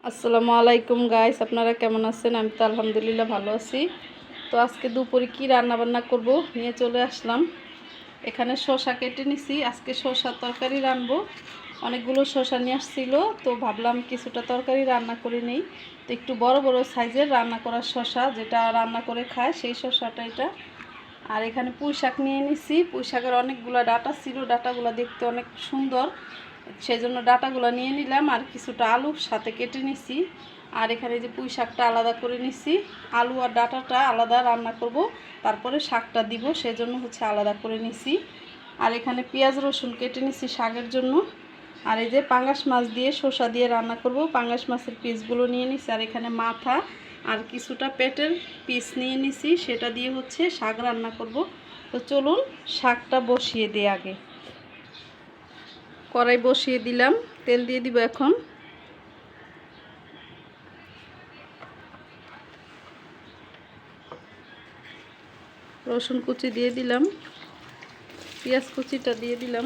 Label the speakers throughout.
Speaker 1: আসসালামু আলাইকুম গাইস, আপনারা কেমন আছেন? আমি তো আলহামদুলিল্লাহ ভালো আছি। তো আজকে দুপুরে কি রান্না বান্না করব নিয়ে চলে আসলাম। এখানে শসা কেটে নিছি, আজকে শসার তরকারি রান্নবো। অনেকগুলো শসা নিয়ে আসছিল, তো ভাবলাম কিছুটা তরকারি রান্না করে নেই। তো একটু বড় বড় সাইজের রান্না করা শসা, যেটা রান্না করে খায় সেই শসাটা এটা। আর এখানে পুঁই শাক নিয়ে নিছি। পুঁই শাকের অনেকগুলো ডাঁটা ছিল, ডাঁটাগুলো দেখতে অনেক সুন্দর, সেই জন্য ডাঁটাগুলো নিয়ে নিলাম। আর কিছুটা আলু সাথে কেটে নিছি। আর এখানে যে পুঁই শাকটা আলাদা করে নিছি, আলু আর ডাঁটাটা আলাদা রান্না করব, তারপরে শাকটা দিব, সেজন্য আলাদা করে নিছি। আর এখানে পেঁয়াজ রসুন কেটে নিছি শাকের জন্য। আর এই যে পাঙ্গাস মাছ দিয়ে শসা দিয়ে রান্না করব, পাঙ্গাস মাছের পিসগুলো নিয়ে নিছি। আর এখানে মাথা আর কিছুটা পেটের পিস নিয়ে নিছি, সেটা দিয়ে শাক রান্না করব। তো চলুন শাকটা বসিয়ে দিই। আগে কড়াই বসিয়ে দিলাম, তেল দিয়ে দিব। এখন রসুন কুচি দিয়ে দিলাম, পেঁয়াজ কুচিটা দিয়ে দিলাম।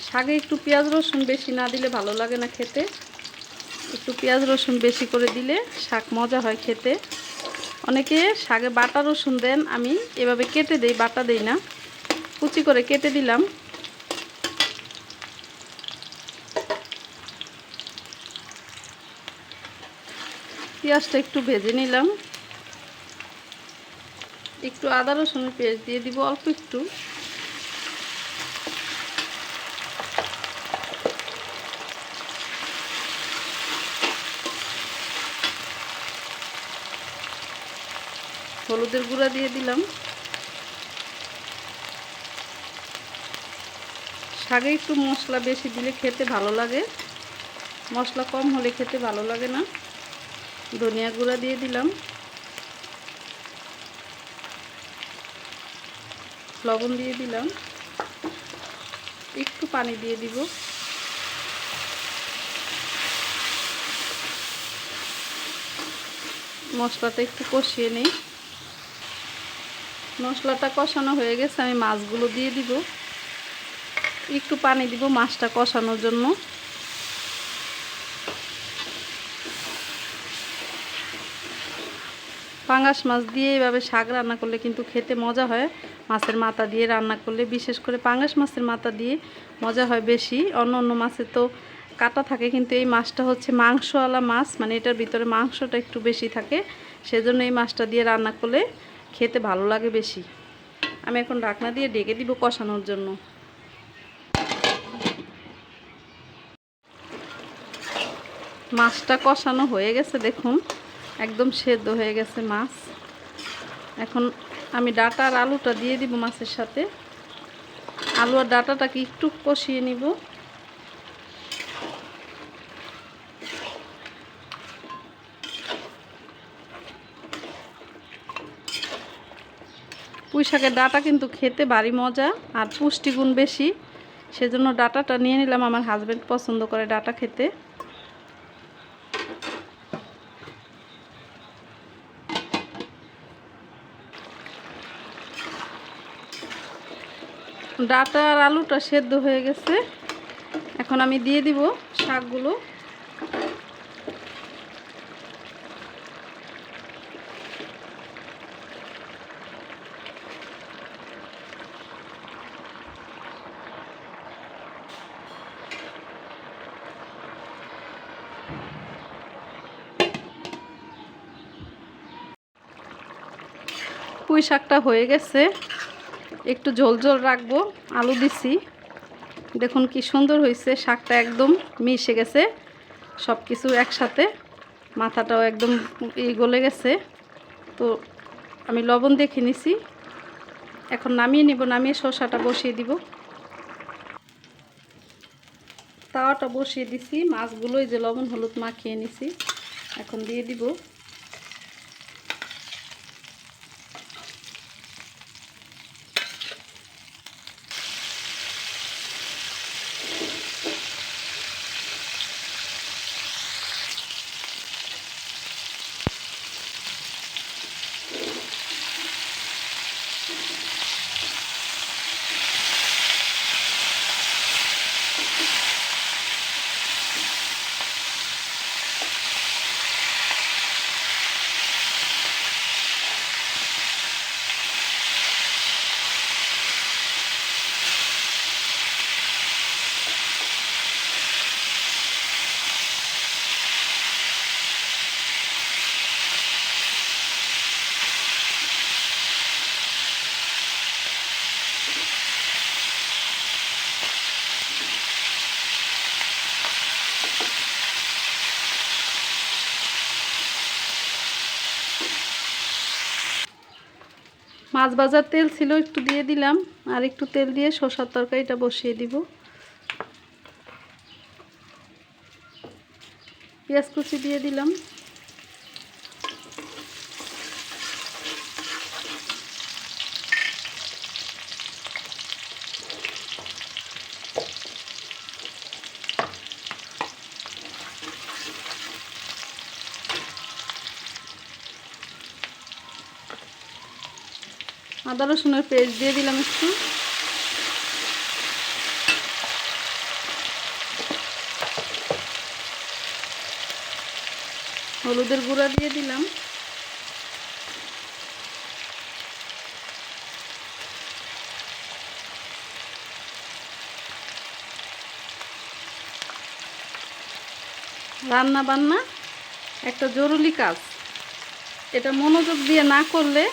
Speaker 1: শাকে একটু পেঁয়াজ রসুন বেশি না দিলে ভালো লাগে না খেতে, একটু পেঁয়াজ রসুন বেশি করে দিলে শাক মজা হয় খেতে। অনেকে শাকে বাটা রসুন দেন, আমি এভাবে কেটে দেই, বাটা দেই না, কুচি করে কেটে দিলাম। পেঁয়াজটা একটু ভেজে নিলাম, একটু আদা রসুনের পেস্ট দিয়ে দিব, অল্প একটু। হলুদের গুঁড়া দিয়ে দিলাম। শাকে একটু মশলা বেশি দিলে খেতে ভালো লাগে, মশলা কম হলে খেতে ভালো লাগে না। ধনিয়া গুঁড়া দিয়ে দিলাম, লবণ দিয়ে দিলাম, একটু পানি দিয়ে দিব। মশলাটা একটু কষিয়ে নিই। মশলাটা কষানো হয়ে গেছে, আমি মাছগুলো দিয়ে দিব। একটু পানি দিব মাছটা কষানোর জন্য। পাঙ্গাস মাছ দিয়ে এইভাবে শাক রান্না করলে কিন্তু খেতে মজা হয়। মাছের মাথা দিয়ে রান্না করলে, বিশেষ করে পাঙ্গাস মাছের মাথা দিয়ে মজা হয় বেশি। অন্য অন্য মাছে তো কাটা থাকে, কিন্তু এই মাছটা মাংসওয়ালা মাছ, মানে এটার ভিতরে মাংসটা একটু বেশি থাকে, সেজন্য এই মাছটা দিয়ে রান্না করলে খেতে ভালো লাগে বেশি। আমি এখন ঢাকনা দিয়ে ঢেকে দিব কষানোর জন্য। মাছটা কষানো হয়ে গেছে, দেখুন একদম সেদ্ধ হয়ে গেছে মাছ। এখন আমি ডাঁটা আর আলুটা দিয়ে দিব মাছের সাথে। আলু আর ডাঁটাটাকে একটু কষিয়ে নিব। পুঁই শাকের ডাঁটা কিন্তু খেতে ভারী মজা আর পুষ্টিগুণ বেশি, সেজন্য ডাঁটাটা নিয়ে নিলাম। আমার হাজব্যান্ড পছন্দ করে ডাঁটা খেতে। ডাঁটা আর আলুটা সেদ্ধ হয়ে গেছে, এখন আমি দিয়ে দিব শাকগুলো। পুঁই শাকটা হয়ে গেছে, একটু ঝোল ঝোল রাখবো। আলু দিছি, দেখুন কি সুন্দর হয়েছে। শাকটা একদম মিশে গেছে সব কিছু একসাথে, মাথাটাও একদম গলে গেছে। তো আমি লবণ দেখে নিছি, এখন নামিয়ে নিব। নামিয়ে শসাটা বসিয়ে দিব। তাওয়াটা বসিয়ে দিছি, মাছগুলোই যে লবণ হলুদ মাখিয়ে নিছি এখন দিয়ে দিব। মাছ ভাজার তেল ছিল, একটু দিয়ে দিলাম। আর একটু তেল দিয়ে শসার তরকারিটা বসিয়ে দিব। পেঁয়াজ কুচি দিয়ে দিলাম। আদা রসুনের পেস্ট দিয়ে দিলাম একটু। হলুদের গুঁড়া দিয়ে দিলাম। রান্না বান্না একটা জরুরি কাজ, এটা মনোযোগ দিয়ে না করলে,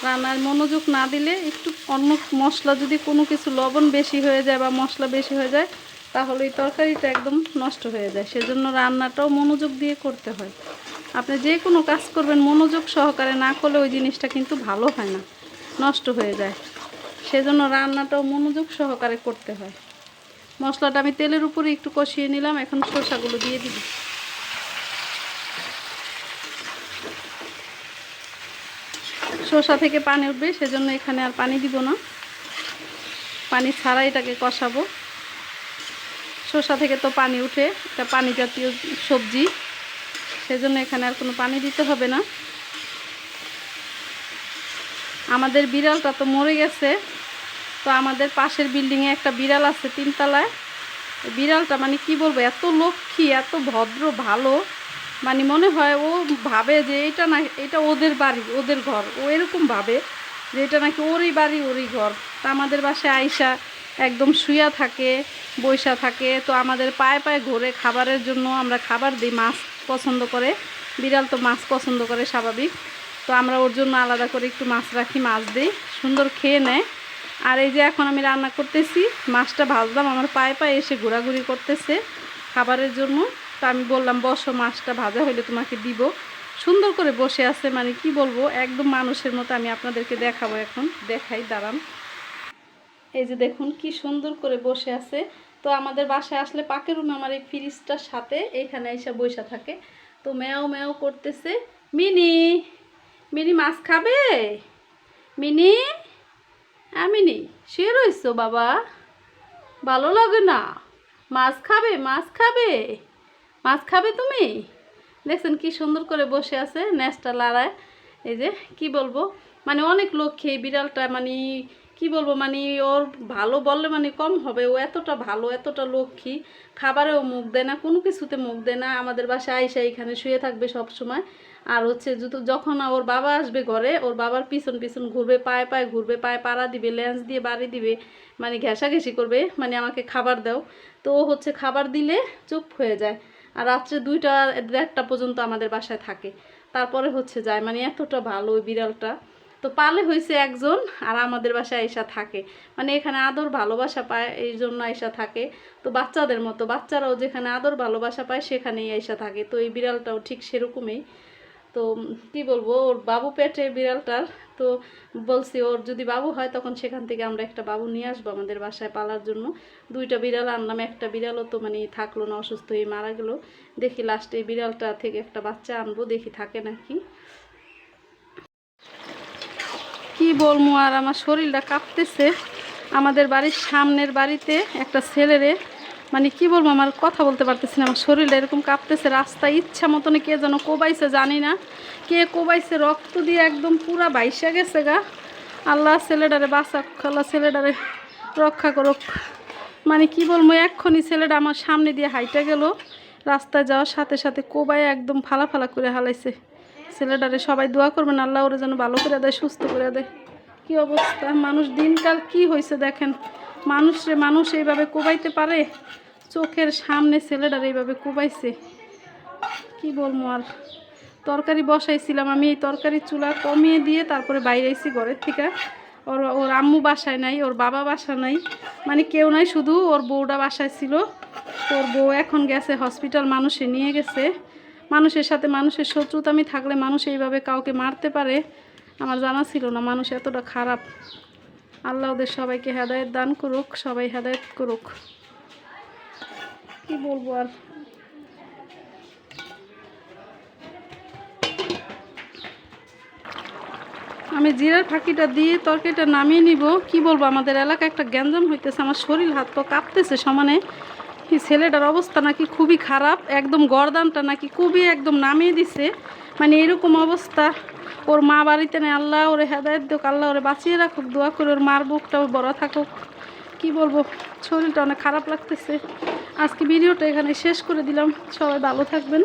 Speaker 1: রান্নার মনোযোগ না দিলে, একটু অন্য মশলা যদি কোনো কিছু লবণ বেশি হয়ে যায় বা মশলা বেশি হয়ে যায়, তাহলে এই তরকারিটা একদম নষ্ট হয়ে যায়। সেজন্য রান্নাটাও মনোযোগ দিয়ে করতে হয়। আপনি যে কোনো কাজ করবেন মনোযোগ সহকারে না করলে ওই জিনিসটা কিন্তু ভালো হয় না, নষ্ট হয়ে যায়। সেজন্য রান্নাটাও মনোযোগ সহকারে করতে হয়। মশলাটা আমি তেলের উপরে একটু কষিয়ে নিলাম। এখন শসাগুলো দিয়ে দিই। শসা থেকে পানি উঠবে, সেজন্য এখানে আর পানি দিব না, পানি ছাড়া এটাকে কষাবো। শসা থেকে তো পানি উঠে, এটা পানি জাতীয় সবজি, সেজন্য এখানে আর কোনো পানি দিতে হবে না। আমাদের বিড়ালটা তো মরে গেছে, তো আমাদের পাশের বিল্ডিংয়ে একটা বিড়াল আছে 3 তলায়। বিড়ালটা মানে কি বলবো, এত লক্ষ্মী, এত ভদ্র, ভালো, মানে মনে হয় ও ভাবে যে এটা না, এটা ওদের বাড়ি, ওদের ঘর। ও এরকম ভাবে যে এটা নাকি ওরই বাড়ি, ওরই ঘর। তা আমাদের বাসায় আইসা একদম শুয়া থাকে, বইসা থাকে। তো আমাদের পায়ে পায়ে ঘোরে খাবারের জন্য। আমরা খাবার দিই, মাছ পছন্দ করে, বিড়াল তো মাছ পছন্দ করে স্বাভাবিক। তো আমরা ওর জন্য আলাদা করে একটু মাছ রাখি, মাছ দিই, সুন্দর খেয়ে নেয়। আর এই যে এখন আমি রান্না করতেছি, মাছটা ভাজলাম, আমার পায়ে পায়ে এসে ঘোরাঘুরি করতেছে খাবারের জন্য। তো আমি বললাম বসো, মাছটা ভাজা হইলে তোমাকে দিব। সুন্দর করে বসে আছে, মানে কি বলবো, একদম মানুষের মতো। আমি আপনাদেরকে দেখাবো, এখন দেখাই, দাঁড়ান। এই যে দেখুন কি সুন্দর করে বসে আছে। তো আমাদের বাসায় আসলে পাকের রুমে আমার এই ফ্রিজটার সাথে এইখানে এসে বসে থাকে। তো ম্যাও ম্যাও করতেছে। মিনি, মিনি মাছ খাবে? মিনি, মিনি শুয়ে রইছো বাবা? ভালো লাগে না? মাছ খাবে, মাছ খাবে, মাছ খাবে তুমি? দেখছেন কি সুন্দর করে বসে আছে, নেজটা লড়ায়। এই যে কি বলবো, মানে অনেক লক্ষ্মী এই বিড়ালটা। মানে কি বলবো, মানে ওর ভালো বললে মানে কম হবে। ও এতটা ভালো, এতটা লক্ষ্মী। খাবারেও মুখ দেয় না, কোনো কিছুতে মুখ দেয় না। আমাদের বাসায় আইসা এখানে শুয়ে থাকবে সব সময়। আর হচ্ছে যখন ওর বাবা আসবে ঘরে, ওর বাবার পিছন পিছন ঘুরবে, পায়ে পায়ে ঘুরবে, পায়ে পাড়া দিবে, লেন্স দিয়ে বাড়ি দিবে, মানে ঘেঁষাঘেঁষি করবে, মানে আমাকে খাবার দাও। তো ও হচ্ছে খাবার দিলে চুপ হয়ে যায়। আর রাত্রে 2টা 1টা পর্যন্ত আমাদের বাসায় থাকে, তারপরে হচ্ছে যায়। মানে এতটা ভালো ওই বিড়ালটা। তো পালে হয়েছে একজন, আর আমাদের বাসায় আইসা থাকে, মানে এখানে আদর ভালোবাসা পায়, এই জন্য আইসা থাকে। তো বাচ্চাদের মতো, বাচ্চারাও যেখানে আদর ভালোবাসা পায় সেখানেই আইসা থাকে। তো এই বিড়ালটাও ঠিক সেরকমই। তো কি বলবো, ওর বাবু পেটে বিড়ালটার। তো বলছি ওর যদি বাবু হয় তখন সেখান থেকে আমরা একটা বাবু নিয়ে আসবো আমাদের বাসায় পালার জন্য। 2টা বিড়াল আনলাম, একটা বিড়ালও তো মানে থাকলো না, অসুস্থ হয়ে মারা গেল। দেখি লাস্টে এই বিড়ালটা থেকে একটা বাচ্চা আনবো, দেখি থাকে নাকি। কি বলবো আর, আমার শরীরটা কাঁপতেছে। আমাদের বাড়ির সামনের বাড়িতে একটা ছেলেরে, মানে কি বলবো, আমার কথা বলতে পারতেছি না, আমার শরীরটা এরকম কাঁপতেছে। রাস্তায় ইচ্ছা মতনে কে যেন কোবাইছে, জানি না কে কোবাইছে, রক্ত দিয়ে একদম পুরা বাইসা গেছে গা। আল্লাহ ছেলেটারে বাঁচা, আল্লাহ ছেলেটারে রক্ষা করুক। মানে কি বলবো, এক্ষুনি ছেলেটা আমার সামনে দিয়ে হাইটা গেল, রাস্তায় যাওয়ার সাথে সাথে কোবাই একদম ফালা ফালা করে হালাইছে ছেলেটারে। সবাই দোয়া করবেন আল্লাহ ওরা যেন ভালো করে দেয়, সুস্থ করে দেয়। কি অবস্থা, মানুষ দিনকাল কি হয়েছে দেখেন। মানুষ এইভাবে কোবাইতে পারে? চোখের সামনে ছেলেটার এইভাবে কোবাইছে, কি বলবো আর। তরকারি বসাইছিলাম আমি, এই তরকারি চুলা কমিয়ে দিয়ে তারপরে বাইরে আইছি ঘরের থেকে। ওর আম্মু বাসায় নাই, ওর বাবা বাসা নাই, মানে কেউ নাই, শুধু ওর বউটা বাসায় ছিল। ওর বউ এখন গেছে হসপিটাল, মানুষে নিয়ে গেছে। মানুষের সাথে মানুষের শত্রুতামি থাকলে মানুষ এইভাবে কাউকে মারতে পারে? আমার জানা ছিল না মানুষ এতটা খারাপ। আল্লাহ ওদের সবাইকে হেদায়েত দান করুক, সবাই হেদায়েত করুক। কি বলবো আর। আমি জিরার ফাঁকিটা দিয়ে তরকারিটা নামিয়ে নিব। কি বলবো, আমাদের এলাকায় একটা গ্যাঞ্জাম হইতেছে, আমার শরীর হাত পা কাঁপতেছে সমানে। কি ছেলেটার অবস্থা নাকি খুবই খারাপ, একদম গরদানটা নাকি খুবই একদম নামিয়ে দিছে, মানে এরকম অবস্থা। ওর মা বাড়িতে নেই, আল্লাহ ওরে হেদায়েত দিক, আল্লাহ ওরে বাঁচিয়ে রাখুক, দোয়া করে ওর মার বুকটাও বড় থাকুক। কি বলবো, শরীরটা অনেক খারাপ লাগতেছে। আজকে ভিডিওটা এখানে শেষ করে দিলাম। সবাই ভালো থাকবেন,